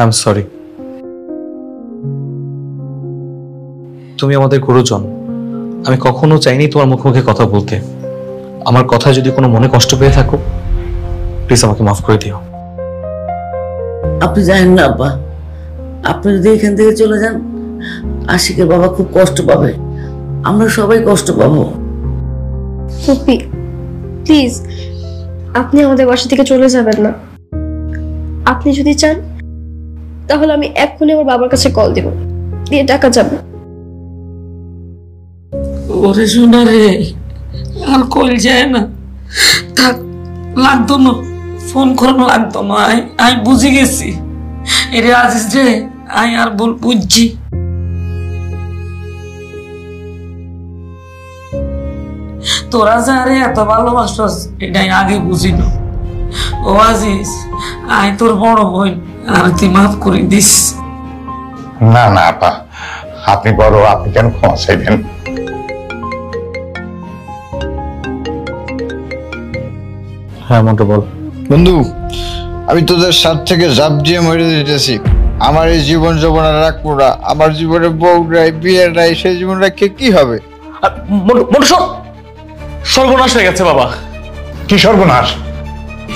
I am sorry. তুমি আমাদের গুরুজন, আমি কখনো চাইনি তোমার মুখে মুখে কথা বলতে। আমার কথা যদি কোনো মনে কষ্ট পেয়ে থাকো, প্লিজ আমাকে মাফ করে দিও। আপনি জানেন না আব্বা, আপনি যদি এখান থেকে চলে যান, আশিকের বাবা খুব কষ্ট পাবে, আমরা সবাই কষ্ট পাবো। ফুপি প্লিজ, আপনি আমাদের বাসা থেকে চলে যাবেন না। আপনি যদি চান তাহলে আমি এক্ষুনি আমার বাবার কাছে কল দিব, দিয়ে টাকা যাবে। ওরে শোনা রে, আর কল যায় না, থাক, লাগতো না, ফোন করানো লাগতো না। আমি বুঝে গেছি, এরে আজিজ রে, আমি আর বুঝছি। তোরা যারে এত ভালোবাসস এটাই আগে বুঝিল। ও আজিজ, আই তোর বড় বোন, আর তুই মাফ করে দিস। না না আপা, আপনি বড়, আপনি কেন ক্ষমা চাইবেন? হ্যাঁ মন্টু বল। বন্ধু, আমি তোদের সাথ থেকে জাপ দিয়ে মরে দিতেছি। আমার এই জীবন যৌবন আর রাখবো না। আমার জীবনে বউ নাই, বিয়ে নাই, সেই জীবন রাখে কি হবে? মন্টু সর্বনাশ হয়ে গেছে বাবা। কি সর্বনাশ?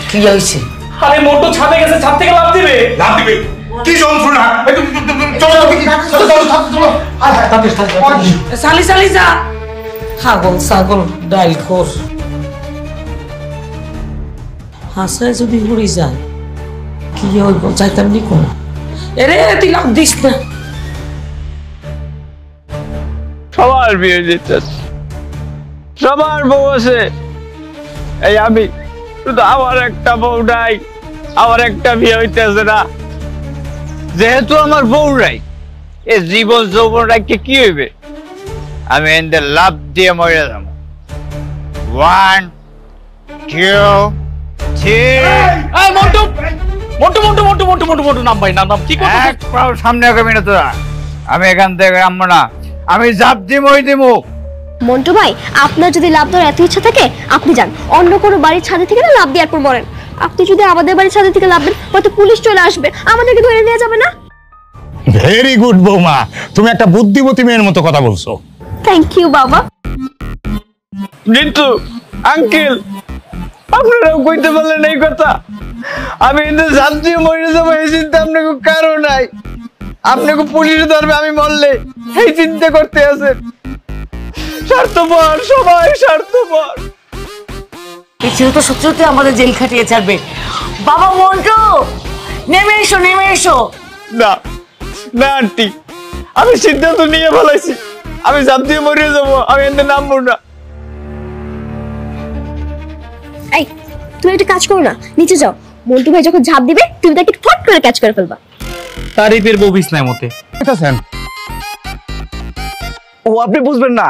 কি হয়েছে? আরে মন্টু ছাদে গেছে, ছাদ থেকে লাফ দিবে। লাভ দিবে? কি যন্ত্রণা! চালি চালি যা, ছাগল ছাগল ডাইল খোর। হাসায় যদি উড়ি যায় কি হইব? যাইতাম নি কোন? এরে তুই লাভ দিস না। সবার বিয়ে দিতে, সবার বউ আছে, এই আমি শুধু আমার একটা বউ নাই, আমার একটা বিয়ে হইতেছে না। যেহেতু আমার বউ নাই, এই জীবন যৌবন রাখতে কি হইবে? আমি এদের লাভ দিয়ে মরে যাব। 1 2 3। মন্টু মন্টু মন্টু মন্টু মন্টু মন্টু মন্টু নাম ভাই, নাম কি করছিস? সামনে আগামী না তোরা, আমি এখান থেকে নামবো না, আমি জাপ দিয়ে মরে দেবো। মন্টু ভাই, আপনার যদি লাভ দেওয়ার এত ইচ্ছা থাকে আপনি যান, অন্য কোনো বাড়ির ছাদে থেকে না লাভ দেওয়ার পর মরেন। আপনি যদি আমাদের বাড়ির ছাদে থেকে লাভ দেন, হয়তো পুলিশ চলে আসবে, আমাদেরকে ধরে নিয়ে যাবে না। ভেরি গুড বৌমা, তুমি একটা বুদ্ধিমতী মেয়ের মতো কথা বলছো। থ্যাংক ইউ বাবা। কিন্তু আঙ্কেল, আপনারাও কইতে পারলেন এই কথা? আমি কিন্তু জাপ দিয়ে মরে যাবো এই চিন্তা আপনাকে কারো নাই। আপনাকে পুলিশে ধরবে আমি মরলে, এই চিন্তা করতে আছেন? স্বার্থপর, সবাই স্বার্থপর। এই ছেলে তো সত্যি আমাদের জেল খাটিয়ে ছাড়বে। বাবা মন্টু, নেমে এসো নেমে এসো। না না আন্টি, আমি সিদ্ধান্ত নিয়ে ফেলাইছি, আমি জাপ দিয়ে মরে যাবো, আমি এদের নামবো না। এই তুমি একটা কাজ করো না, নিচে যাও। মন্টু ভাই যখন ঝাঁপ দিবে তুমি তাকে ফট করে ক্যাচ করে ফেলবা। তারিফের বউ বিছনায় মতে। ও আপনি বুঝবেন না,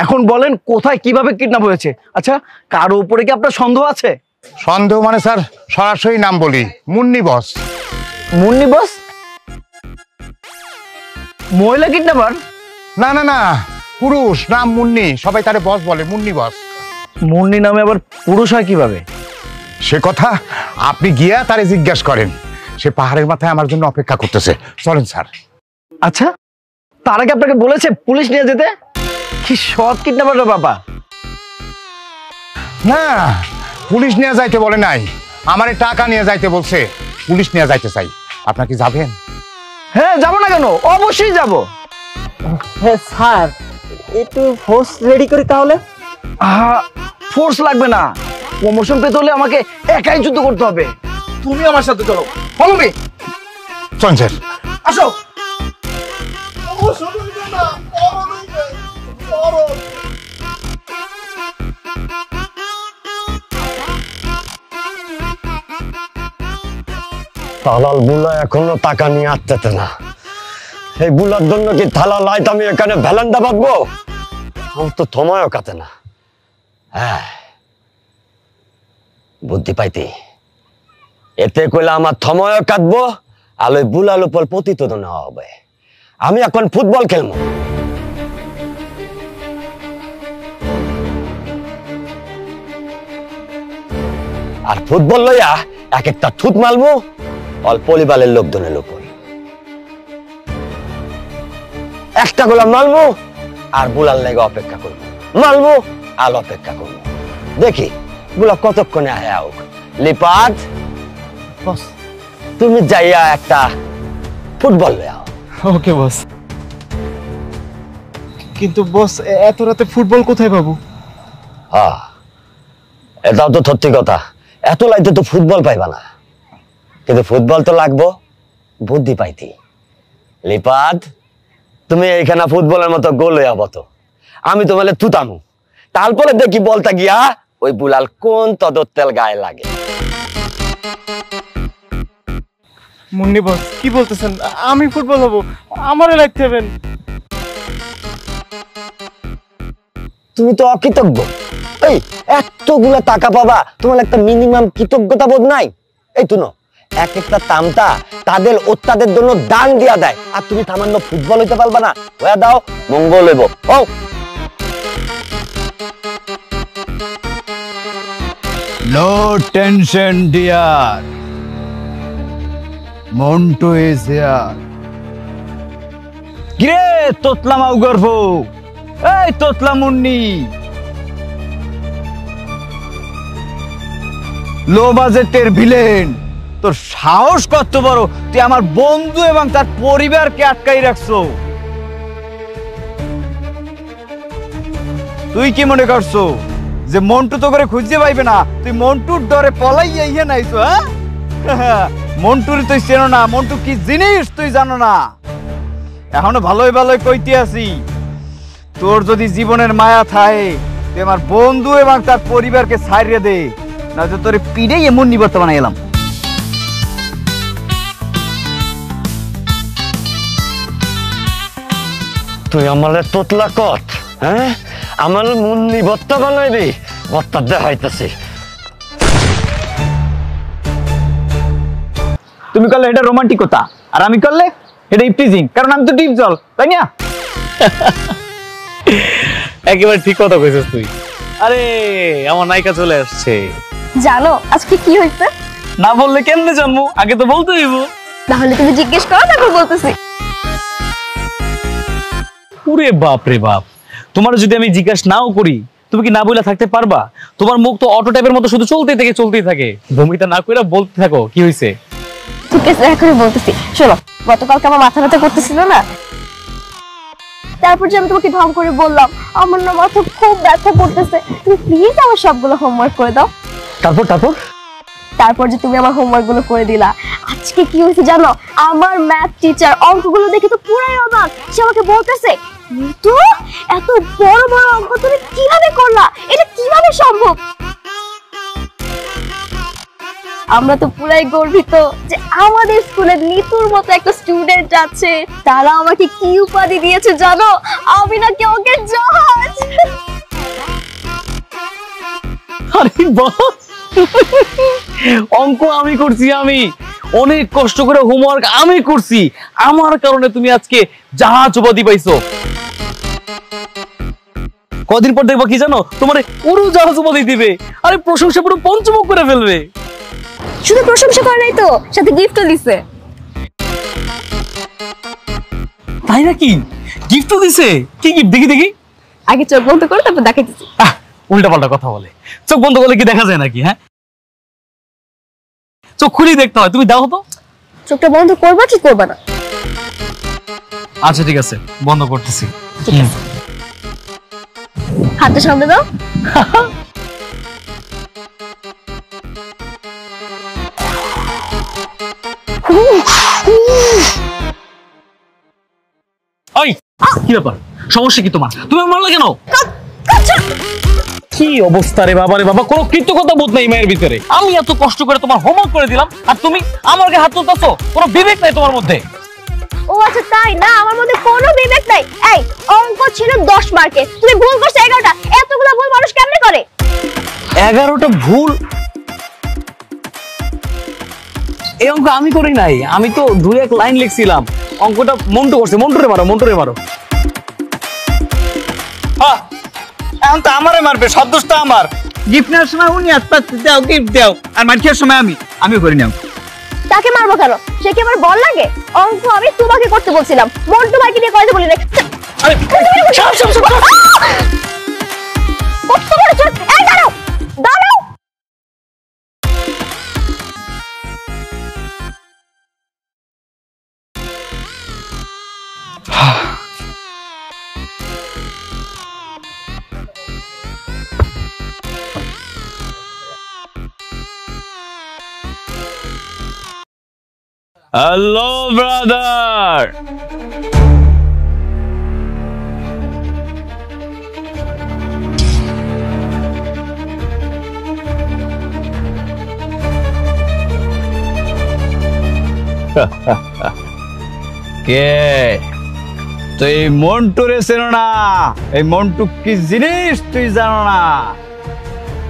এখন বলেন কোথায় কিভাবে কিডন্যাপ হয়েছে? আচ্ছা, কারো উপরে কি আপনার সন্দেহ আছে? সন্দেহ মানে স্যার, সরাসরি নাম বলি, মুন্নি বস। মুন্নি বস? মহিলা কিডন্যাপার? না না না, পুরুষ, নাম মুন্নি, সবাই তারে বস বলে, মুন্নি বস। মুন্নি নামে আবার পুরুষ হয় কিভাবে? সে কথা আপনি গিয়া তারে জিজ্ঞেস করেন। সে পাহাড়ের মাথায় আমার জন্য অপেক্ষা করতেছে। চলেন স্যার। আচ্ছা, তার আগে আপনাকে বলেছে পুলিশ নিয়ে যেতে? কি সৎ কিডন্যাপার বাবা। না, পুলিশ নিয়ে যাইতে বলে নাই, আমারে টাকা নিয়ে যাইতে বলছে। পুলিশ নিয়ে যাইতে চাই। আপনার কি যাবেন? হ্যাঁ, যাবো না কেন, অবশ্যই যাবো। হ্যাঁ স্যার, একটু ফোর্স রেডি করি তাহলে। ফোর্স লাগবে না, প্রমোশন পেতে হলে আমাকে একাই যুদ্ধ করতে হবে। তুমি আমার সাথে চলো, ফলো মি। চলেন স্যার। আসো। তালাল বুলা এখনো টাকা নিয়ে আসতেছে না। এই বুলার জন্য কি থালা লাইট আমি এখানে ভ্যালেন্ডা বাঁধবো? আমার তো সময়ও কাটে না। হ্যাঁ, বুদ্ধি পাইতি, এতে কইলে আমার সময়ও কাটবো, আর ওই বুলার উপর পতিত নেওয়া হবে। আমি এখন ফুটবল খেলবো। আর ফুটবল লইয়া এক একটা ঠুট মারবো অল পরিবারের লোকজনের উপর। একটা গোলা মালবো আর বুলার লেগে অপেক্ষা করবো, মালবো আর অপেক্ষা করবো, দেখি বুলা কতক্ষণে আয় হোক। লিপাত বস, তুমি যাইয়া একটা ফুটবল লয়ে আও। ওকে বস। কিন্তু বস, এত রাতে ফুটবল কোথায় পাবো? হ্যাঁ, এটাও তো সত্যি কথা, এত লাইতে তো ফুটবল পাইবা না, কিন্তু ফুটবল তো লাগবো বুদ্ধি পাইতি। লিপাত, তুমি এইখানে ফুটবলের মতো গোল হইয়া বতো, আমি তোমালে তুতামু, তারপরে দেখি বলতা গিয়া ওই বুলাল কোন তদর তেল গায়ে লাগে। মুন্নি বস, কি বলতেছেন? আমি ফুটবল হবো? আমারে লাগতে হবেন। তুমি তো অকৃতজ্ঞ। এই এতগুলা টাকা পাবা, তোমার একটা মিনিমাম কৃতজ্ঞতা বোধ নাই? এই তুনো, এক একটা তামতা তাদের ওত্তাদের জন্য দান দিয়া দেয়, আর তুমি সামান্য ফুটবল হইতে পারবা না? হয়ে দাও, মঙ্গল হইব। Oh no tension dear, Montu is here. কিরে তোতলা মাউ গর্ভ, এই তোতলা মুন্নি, লো বাজেটের ভিলেন, তোর সাহস কত বড়, তুই আমার বন্ধু এবং তার পরিবারকে আটকাই রাখছো। তুই কি মনে করছো যে মন্টু তো করে খুঁজতে পাইবে না? তুই মন্টুর ডরে পলাইয়া ইয়ে নাইছো? হ্যাঁ, মন্টুর তুই চেনো না, মন্টু কি জিনিস তুই জানো না। এখনো ভালোই ভালোই কইতে আছি, তোর যদি জীবনের মায়া থাকে তুই আমার বন্ধু এবং তার পরিবারকে ছাড়িয়ে দে, না তো তোর পিড়েই এমন নিবর্ত বানাই এলাম। তুই আমার তোতলা কত, হ্যাঁ? আমার মুন্নি বত্তা বানাইবি? বত্তা দেখাইতেছি। তুমি করলে এটা রোমান্টিকতা, আর আমি করলে এটা ইপটিজিং, কারণ আমি তো ডিপ জল, তাই না? একেবারে ঠিক কথা কইছিস তুই। আরে আমার নায়িকা চলে আসছে। জানো আজকে কি হয়েছে? না বললে কেমনে জানবো? আগে তো বলতে হইব। তাহলে তুমি জিজ্ঞেস করো, তারপর বলতেছি। ওরে বাপ রে বাপ, তোমার যদি আমি জিজ্ঞাসা নাও করি তুমি কি না বইলা থাকতে পারবা? তোমার মুখ তো অটো টাইপের মতো শুধু চলতেই থাকে। ভূমিকা না কইরা বলতে থাকো কি হইছে। ঠিক আছে, এখনই বলতেছি। শোনো, গতকালকে আমার মাথা ব্যথা করতেছিল না, তারপর যে আমি তোমাকে ঢং করে বললাম আমার না মাথা খুব ব্যথা করতেছে, তুমি প্লিজ আমার সবগুলো হোমওয়ার্ক করে দাও। তারপর যে তুমি আমার হোমওয়ার্ক গুলো করে দিলা, আজকে কি হয়েছে জানো? আমার ম্যাথ টিচার অঙ্কগুলো দেখে তো পুরাই অবাক। সে আমাকে বলতেছে, তো এত বড় বড় অঙ্ক তুমি কিভাবে করলা, এটা কিভাবে সম্ভব? আমরা তো পুরাই গর্বিত যে আমাদের স্কুলে নিতুর মতো একটা স্টুডেন্ট আছে। তারা আমাকে কি উপাধি দিয়েছে জানো? আমি নাকি ওকে জাহাজ। আরে বাহ, অঙ্ক আমি করছি, আমি অনেক কষ্ট করে হোমওয়ার্ক আমি করছি, আমার কারণে তুমি আজকে জাহাজ উপাধি পাইছো। কদিন পর দেখবা কি জানো, তোমার পুরো জাহাজ উপাধি দিবে। আরে প্রশংসা পুরো পঞ্চমুখ করে ফেলবে। শুধু প্রশংসা করে নাই তো, সাথে গিফটও দিছে। তাই নাকি? গিফটও দিছে? কি গিফট? দেখি দেখি। আগে চোখ বন্ধ করো, তারপর দেখাইতেছি। উল্টা পাল্টা কথা বলে। চোখ বন্ধ করলে কি দেখা যায় নাকি? হ্যাঁ, চোখ খুলেই দেখতে হয়। তুমি দাও তো। চোখটা বন্ধ করবা কি করবা না? আচ্ছা ঠিক আছে, বন্ধ করতেছি। হাতটা সামনে দাও। ওই কি ব্যাপার? সমস্যা কি তোমার? তুমি মারলে কেন? কি অবস্থা রে বাবা রে বাবা, কোনো কৃতজ্ঞতা বোধ নাই মায়ের ভিতরে। আমি এত কষ্ট করে তোমার হোমওয়ার্ক করে দিলাম আর তুমি আমার গায়ে হাত তুলতেছো? কোনো বিবেক নাই তোমার মধ্যে। ও আচ্ছা তাই না, আমার মধ্যে কোনো বিবেক নাই। এই অঙ্ক ছিল 10 মার্কে, তুমি ভুল করছো 11টা। এতগুলো ভুল মানুষ কেমনে করে? 11টা ভুল? এই অঙ্ক আমি করি নাই, আমি তো 2-1 লাইন লিখছিলাম। অঙ্কটা মন্টু করছে। মন্টুরে মারো, মন্টুরে মারো। হ্যাঁ, এখন তো আমারে মারবে, সব দোষটা আমার। গিফট নেওয়ার সময় উনি হাত পাততে দাও, গিফট দাও, আর মার খাওয়ার সময় আমিও করি না। তাকে মারবো কেন? সে কি আমার বল লাগে? অঙ্ক আমি তোমাকে করতে বলছিলাম, মন্টু ভাইকে দিয়ে করাতে বলি না। হ্যালো ব্রাদার, কে তুই মন্টুরে চেনো না? এই মন্টু কি জিনিস তুই জানো না?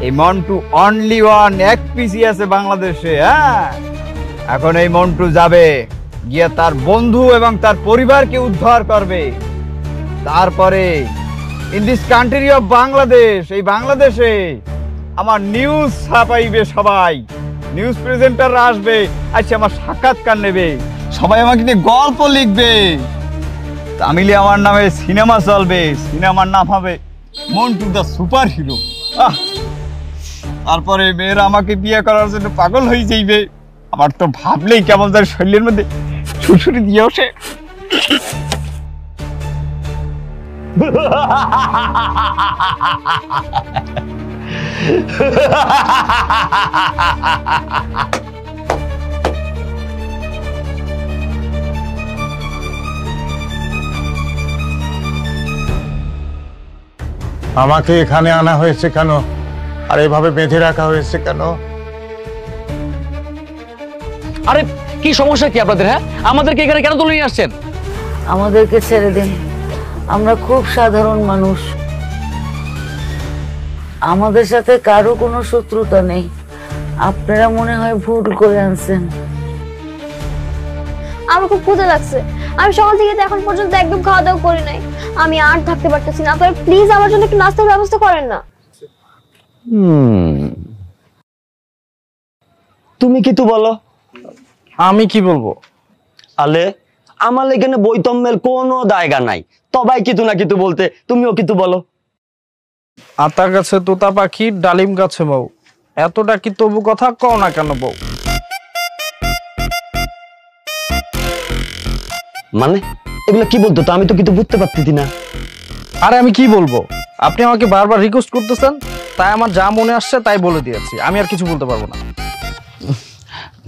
এই মন্টু অনলি ওয়ান, এক পিসি আছে বাংলাদেশে। হ্যাঁ, এখন এই মন্টু যাবে গিয়ে তার বন্ধু এবং তার পরিবারকে উদ্ধার করবে। তারপরে in this country of Bangladesh, এই বাংলাদেশে আমার নিউজ ছাপাইবে সবাই, নিউজ প্রেজেন্টাররা আসবে, আচ্ছা আমার সাক্ষাৎকার নেবে, সবাই আমাকে নিয়ে গল্প লিখবে, তামিলে আমার নামে সিনেমা চলবে, সিনেমার নাম হবে মন্টু দ্য সুপার হিরো। তারপরে মেয়েরা আমাকে বিয়ে করার জন্য পাগল হয়ে যাইবে। আমার তো ভাবলেই কেমন তার শরীরের মধ্যে সুরসুরি দিয়ে ওঠে। আমাকে এখানে আনা হয়েছে কেন, আর এভাবে বেঁধে রাখা হয়েছে কেন? আরে কি সমস্যা কি আপনাদের? হ্যাঁ, আমাদেরকে এখানে কেন তুলে নিয়ে আসছেন? আমাদেরকে ছেড়ে দিন, আমরা খুব সাধারণ মানুষ, আমাদের সাথে কারো কোনো শত্রুতা নেই, আপনারা মনে হয় ভুল করে আনছেন। আমার খুব ক্ষুধা লাগছে, আমি সকাল থেকে এখন পর্যন্ত একদম খাওয়া দাওয়া করি নাই, আমি আর থাকতে পারতেছি না, আপনারা প্লিজ আমার জন্য একটু নাস্তার ব্যবস্থা করেন না। তুমি কি তো বলো? আমি কি বলবো? আলে আমার এখানে বৈতম্যের কোনো জায়গা নাই, সবাই কিছু না কিছু বলতে, তুমিও কিছু বলো। আতা গাছে তোতা পাখি, ডালিম গাছে বউ, এতটা কি তবু কথা কও না কেন বউ? মানে এগুলো কি বলতো? তো আমি তো কিছু বুঝতে পারতেছি না। আরে আমি কি বলবো? আপনি আমাকে বারবার রিকোয়েস্ট করতেছেন, তাই আমার যা মনে আসছে তাই বলে দিয়েছি, আমি আর কিছু বলতে পারবো না।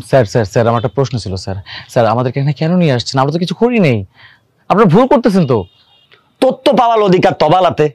স্যার স্যার স্যার আমার একটা প্রশ্ন ছিল স্যার। স্যার আমাদেরকে এখানে কেন নিয়ে আসছেন? আমরা তো কিছু করি নেই, আপনারা ভুল করতেছেন তো। তথ্য পাওয়ার অধিকার তবালাতে,